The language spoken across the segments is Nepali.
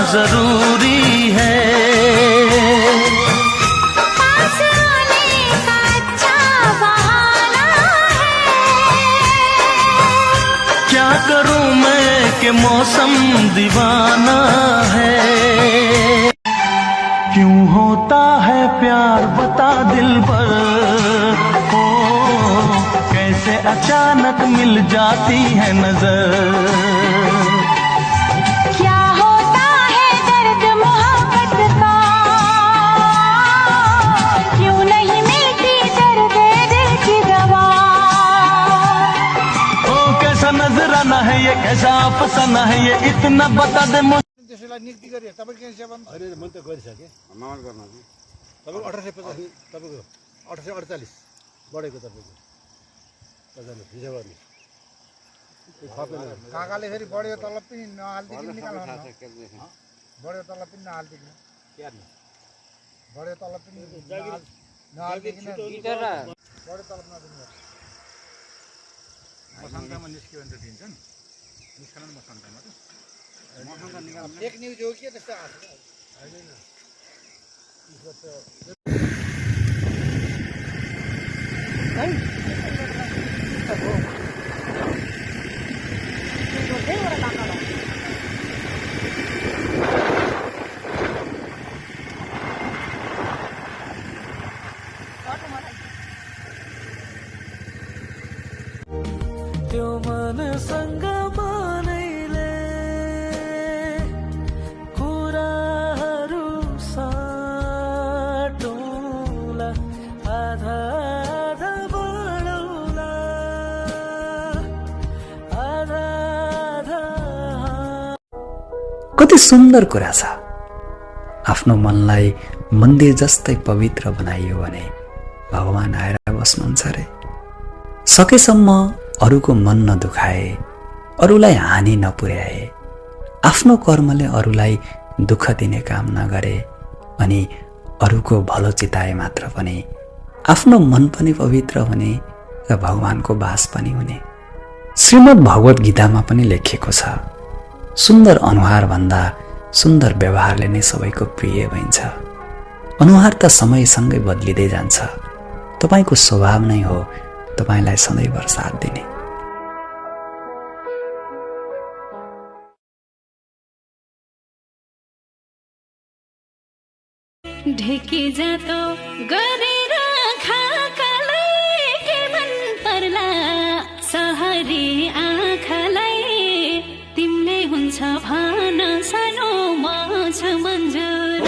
जरूरी है। पास आने का अच्छा बहाना है। क्या करूं मैं कि मौसम दीवाना है। क्यों होता है प्यार बता दिल पर, ओ कैसे अचानक मिल जाती है नजर। नजराना है ये कैसा अफसाना है ये इतना बता दे त्यसैलाई नियुक्ति गरे तपाईको के सेवा अहिले म त गरिसके नमाज गर्न तपाईको 1850 तपाईको 1848 बढेको तपाईको तपाईले हिजो गर्ने काकाले फेरि बढ्यो तलब पनि नहाल्दिकिन निकाल्नु बढ्यो तलब पनि नहाल्दिकिन बढ्यो तलब पनि नहाल्दिकिन बढ्यो तलब नदिनु मसङ्कामा निस्क्यो भने त दिन्छन् निस्कन मसङ्कामा त मसङ्का निकाल्नु फेक न्युज हो के त्यस्तो हैन त्यो मनसँग मनैले कुराहरू साटौँला आधा आधा बढौँला आधा आधा। कति सुन्दर कुरा छ। आफ्नो मनलाई मन्दिर जस्तै पवित्र बनाइयो भने भगवान आएर बस्नुहुन्छ रे। सकेसम्म अरूको मन नदुखाए, अरूलाई हानि नपुर्याए, आफ्नो कर्मले अरूलाई दुःख दिने काम नगरे अनि अरूको भलो चिताए मात्र पनि आफ्नो मन पनि पवित्र हुने र भगवानको वास पनि हुने। श्रीमद् भगवत गीतामा पनि लेखिएको छ, सुन्दर अनुहार भन्दा सुन्दर व्यवहारले नै सबैको प्रिय भइन्छ। अनुहार त समयसँगै बदलिँदै जान्छ। तपाईको स्वभाव नै हो तपाईलाई सधैँभर साथ दिने। ढेकी जातो गरेर खाकालाई के मन पर्ला सहाय परे आँखालाई तिमीले हुन्छ भन सानो म छ मन्जुर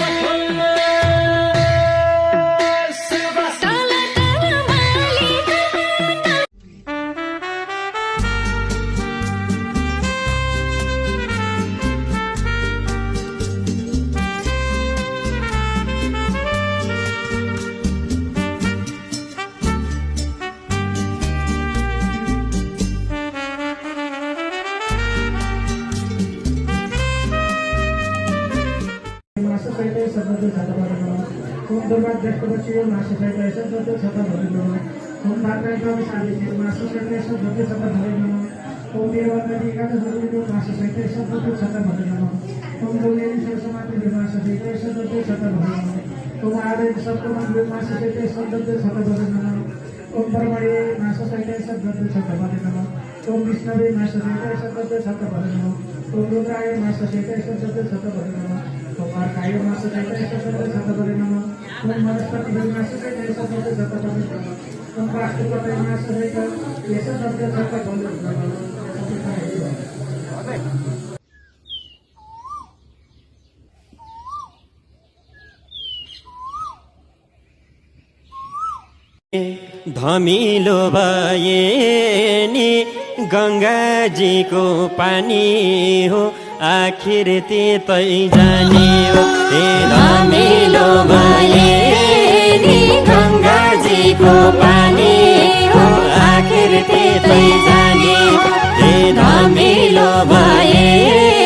धमिलो भए नि गङ्गाजीको पानी हो आखिर त्यतै जाने हो धमिलो भए नि गङ्गाजीको पानी हो आखिर त्यतै जाने हो धमिलो भए